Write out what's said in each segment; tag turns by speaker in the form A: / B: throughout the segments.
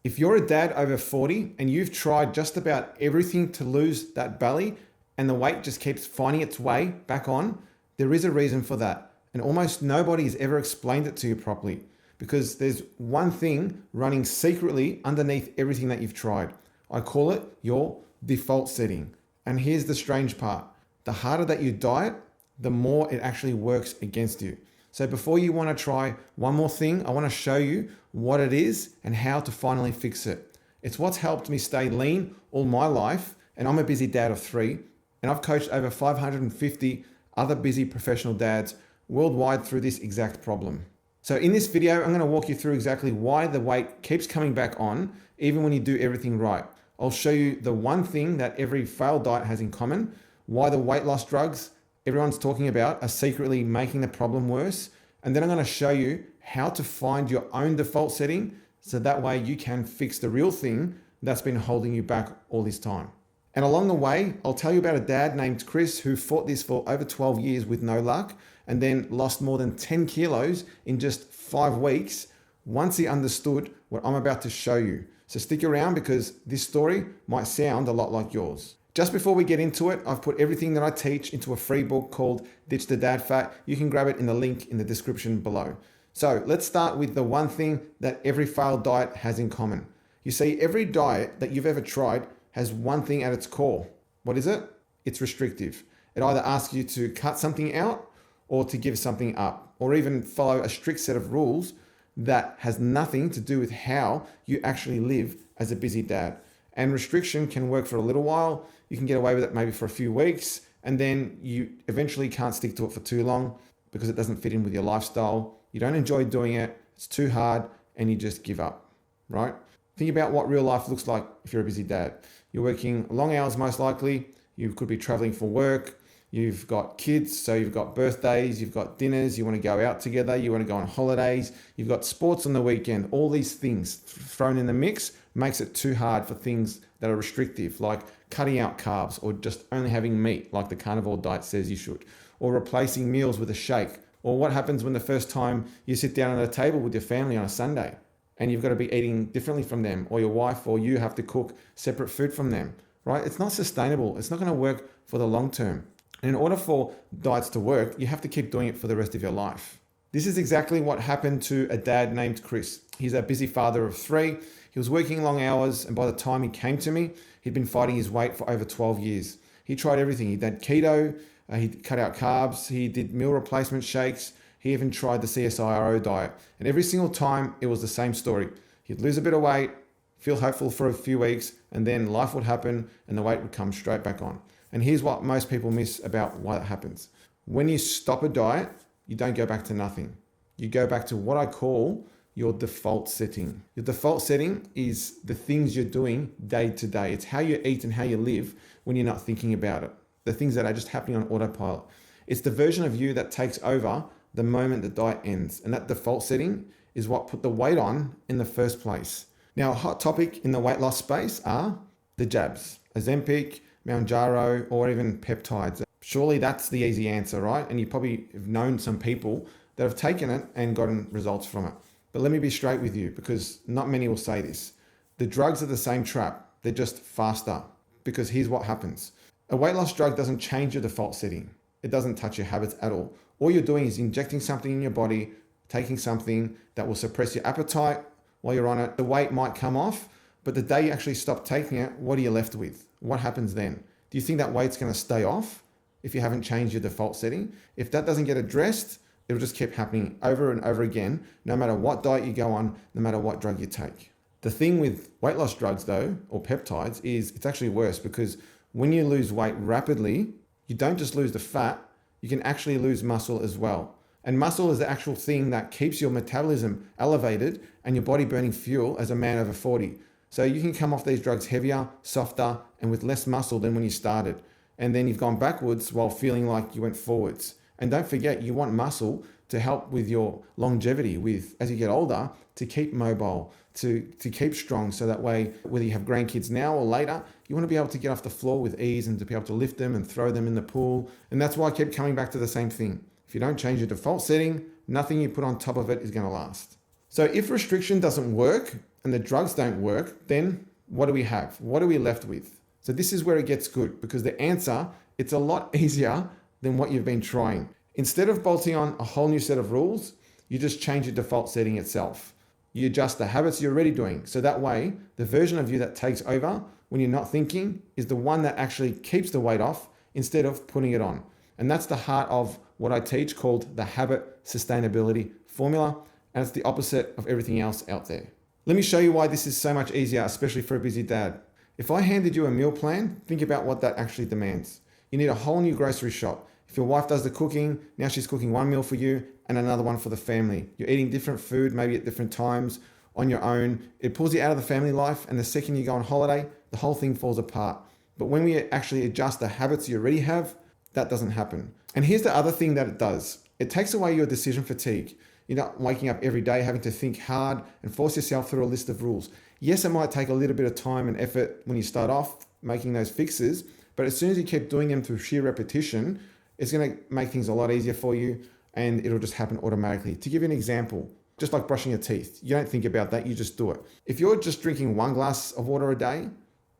A: If you're a dad over 40 and you've tried just about everything to lose that belly and the weight just keeps finding its way back on, there is a reason for that. And almost nobody has ever explained it to you properly, because there's one thing running secretly underneath everything that you've tried. I call it your default setting. And here's the strange part. The harder that you diet, the more it actually works against you. So before you want to try one more thing, I want to show you what it is and how to finally fix it. It's what's helped me stay lean all my life, and I'm a busy dad of 3, and I've coached over 550 other busy professional dads worldwide through this exact problem. So in this video, I'm going to walk you through exactly why the weight keeps coming back on, even when you do everything right. I'll show you the one thing that every failed diet has in common, why the weight loss drugs everyone's talking about are secretly making the problem worse. And then I'm going to show you how to find your own default setting so that way you can fix the real thing that's been holding you back all this time. And along the way, I'll tell you about a dad named Chris who fought this for over 12 years with no luck and then lost more than 10 kilos in just 5 weeks once he understood what I'm about to show you. So stick around because this story might sound a lot like yours. Just before we get into it, I've put everything that I teach into a free book called Ditch the Dad Fat. You can grab it in the link in the description below. So let's start with the one thing that every failed diet has in common. You see, every diet that you've ever tried has one thing at its core. What is it? It's restrictive. It either asks you to cut something out or to give something up, or even follow a strict set of rules that has nothing to do with how you actually live as a busy dad. And restriction can work for a little while. You can get away with it maybe for a few weeks, and then you eventually can't stick to it for too long because it doesn't fit in with your lifestyle. You don't enjoy doing it, it's too hard, and you just give up, right? Think about what real life looks like if you're a busy dad. You're working long hours most likely, you could be traveling for work, you've got kids, so you've got birthdays, you've got dinners, you want to go out together, you want to go on holidays, you've got sports on the weekend. All these things thrown in the mix makes it too hard for things that are restrictive, like cutting out carbs or just only having meat like the carnivore diet says you should, or replacing meals with a shake, or what happens when the first time you sit down at a table with your family on a Sunday and you've got to be eating differently from them, or your wife or you have to cook separate food from them, right? It's not sustainable. It's not going to work for the long term. And in order for diets to work, you have to keep doing it for the rest of your life. This is exactly what happened to a dad named Chris. He's a busy father of 3. He was working long hours, and by the time he came to me, he'd been fighting his weight for over 12 years. He tried everything. He did keto, he cut out carbs, he did meal replacement shakes, he even tried the CSIRO diet. And every single time, it was the same story. He'd lose a bit of weight, feel hopeful for a few weeks, and then life would happen and the weight would come straight back on. And here's what most people miss about why that happens. When you stop a diet, you don't go back to nothing. You go back to what I call your default setting. Your default setting is the things you're doing day to day. It's how you eat and how you live when you're not thinking about it. The things that are just happening on autopilot. It's the version of you that takes over the moment the diet ends. And that default setting is what put the weight on in the first place. Now, a hot topic in the weight loss space are the jabs. Ozempic, Mounjaro, or even peptides. Surely that's the easy answer, right? And you probably have known some people that have taken it and gotten results from it. But let me be straight with you, because not many will say this. The drugs are the same trap. They're just faster. Because here's what happens. A weight loss drug doesn't change your default setting. It doesn't touch your habits at all. All you're doing is injecting something in your body, taking something that will suppress your appetite while you're on it. The weight might come off, but the day you actually stop taking it, what are you left with? What happens then? Do you think that weight's going to stay off if you haven't changed your default setting? If that doesn't get addressed, it'll just keep happening over and over again, no matter what diet you go on, no matter what drug you take. The thing with weight loss drugs though, or peptides, is it's actually worse, because when you lose weight rapidly, you don't just lose the fat, you can actually lose muscle as well. And muscle is the actual thing that keeps your metabolism elevated and your body burning fuel as a man over 40. So you can come off these drugs heavier, softer, and with less muscle than when you started. And then you've gone backwards while feeling like you went forwards. And don't forget, you want muscle to help with your longevity, with as you get older, to keep mobile, to keep strong. So that way, whether you have grandkids now or later, you want to be able to get off the floor with ease and to be able to lift them and throw them in the pool. And that's why I keep coming back to the same thing. If you don't change your default setting, nothing you put on top of it is going to last. So if restriction doesn't work, and the drugs don't work, then what do we have? What are we left with? So this is where it gets good, because the answer, it's a lot easier than what you've been trying. Instead of bolting on a whole new set of rules, you just change your default setting itself. You adjust the habits you're already doing. So that way, the version of you that takes over when you're not thinking is the one that actually keeps the weight off instead of putting it on. And that's the heart of what I teach, called the habit sustainability formula. And it's the opposite of everything else out there. Let me show you why this is so much easier, especially for a busy dad. If I handed you a meal plan, think about what that actually demands. You need a whole new grocery shop. If your wife does the cooking, now she's cooking one meal for you and another one for the family. You're eating different food, maybe at different times on your own. It pulls you out of the family life, and the second you go on holiday, the whole thing falls apart. But when we actually adjust the habits you already have, that doesn't happen. And here's the other thing that it does. It takes away your decision fatigue. You're not waking up every day having to think hard and force yourself through a list of rules. Yes, it might take a little bit of time and effort when you start off making those fixes, but as soon as you keep doing them through sheer repetition, it's going to make things a lot easier for you, and it'll just happen automatically. To give you an example, just like brushing your teeth, you don't think about that, you just do it. If you're just drinking 1 glass of water a day,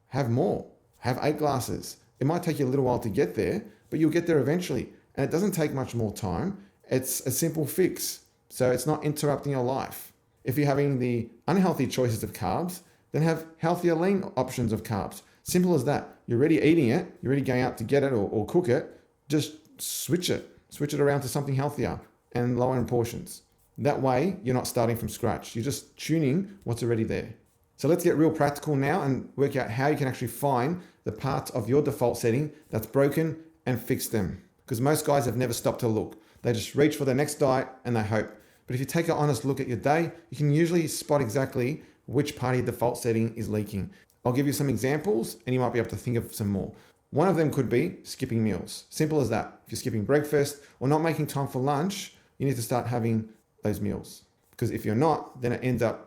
A: have more. Have 8 glasses. It might take you a little while to get there, but you'll get there eventually. And it doesn't take much more time. It's a simple fix. So it's not interrupting your life. If you're having the unhealthy choices of carbs, then have healthier lean options of carbs. Simple as that. You're already eating it, you're already going out to get it or cook it, just switch it. Switch it around to something healthier and lower in portions. That way, you're not starting from scratch. You're just tuning what's already there. So let's get real practical now and work out how you can actually find the parts of your default setting that's broken and fix them. Because most guys have never stopped to look. They just reach for their next diet and they hope. But if you take an honest look at your day, you can usually spot exactly which part of your default setting is leaking. I'll give you some examples and you might be able to think of some more. One of them could be skipping meals. Simple as that. If you're skipping breakfast or not making time for lunch, you need to start having those meals. Because if you're not, then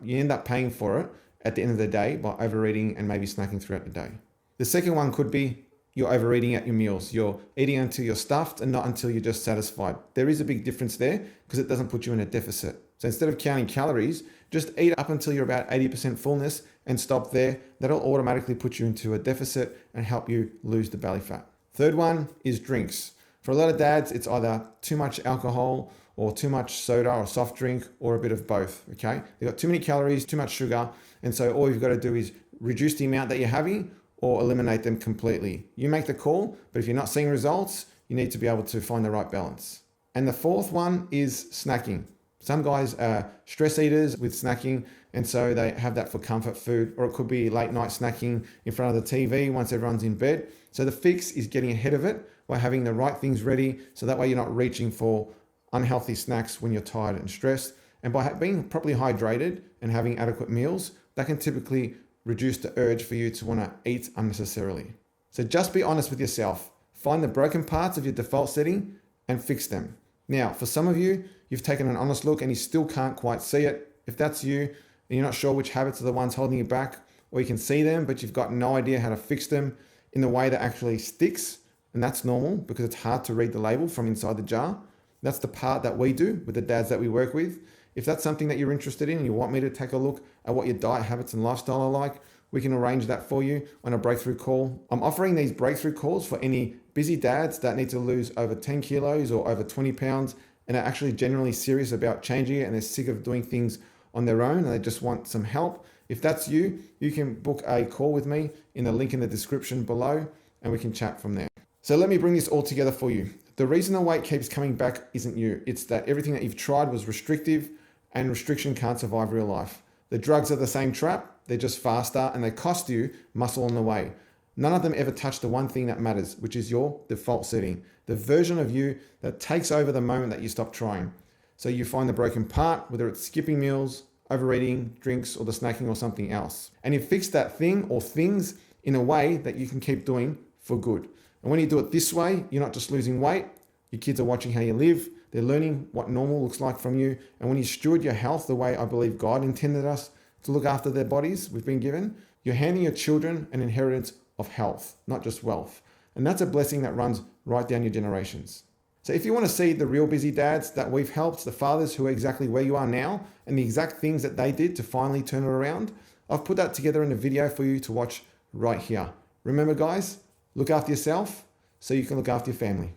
A: you end up paying for it at the end of the day by overeating and maybe snacking throughout the day. The second one could be you're overeating at your meals. You're eating until you're stuffed and not until you're just satisfied. There is a big difference there because it doesn't put you in a deficit. So instead of counting calories, just eat up until you're about 80% fullness and stop there. That'll automatically put you into a deficit and help you lose the belly fat. Third one is drinks. For a lot of dads, it's either too much alcohol or too much soda or soft drink or a bit of both, okay? They've got too many calories, too much sugar, and so all you've got to do is reduce the amount that you're having or eliminate them completely. You make the call, but if you're not seeing results, you need to be able to find the right balance. And the fourth one is snacking. Some guys are stress eaters with snacking, and so they have that for comfort food, or it could be late night snacking in front of the TV once everyone's in bed. So the fix is getting ahead of it by having the right things ready, so that way you're not reaching for unhealthy snacks when you're tired and stressed. And by being properly hydrated and having adequate meals, that can typically reduce the urge for you to want to eat unnecessarily. So just be honest with yourself. Find the broken parts of your default setting and fix them. Now, for some of you, you've taken an honest look and you still can't quite see it. If that's you and you're not sure which habits are the ones holding you back, or you can see them, but you've got no idea how to fix them in the way that actually sticks, and that's normal because it's hard to read the label from inside the jar. That's the part that we do with the dads that we work with. If that's something that you're interested in and you want me to take a look at what your diet habits and lifestyle are like, we can arrange that for you on a breakthrough call. I'm offering these breakthrough calls for any busy dads that need to lose over 10 kilos or over 20 pounds and are actually genuinely serious about changing it and they're sick of doing things on their own and they just want some help. If that's you, you can book a call with me in the link in the description below and we can chat from there. So let me bring this all together for you. The reason the weight keeps coming back isn't you. It's that everything that you've tried was restrictive, and restriction can't survive real life. The drugs are the same trap, they're just faster and they cost you muscle on the way. None of them ever touch the one thing that matters, which is your default setting, the version of you that takes over the moment that you stop trying. So you find the broken part, whether it's skipping meals, overeating, drinks, or the snacking or something else. And you fix that thing or things in a way that you can keep doing for good. And when you do it this way, you're not just losing weight, your kids are watching how you live, they're learning what normal looks like from you. And when you steward your health the way I believe God intended us to look after their bodies we've been given, you're handing your children an inheritance of health, not just wealth. And that's a blessing that runs right down your generations. So if you want to see the real busy dads that we've helped, the fathers who are exactly where you are now, and the exact things that they did to finally turn it around, I've put that together in a video for you to watch right here. Remember guys, look after yourself so you can look after your family.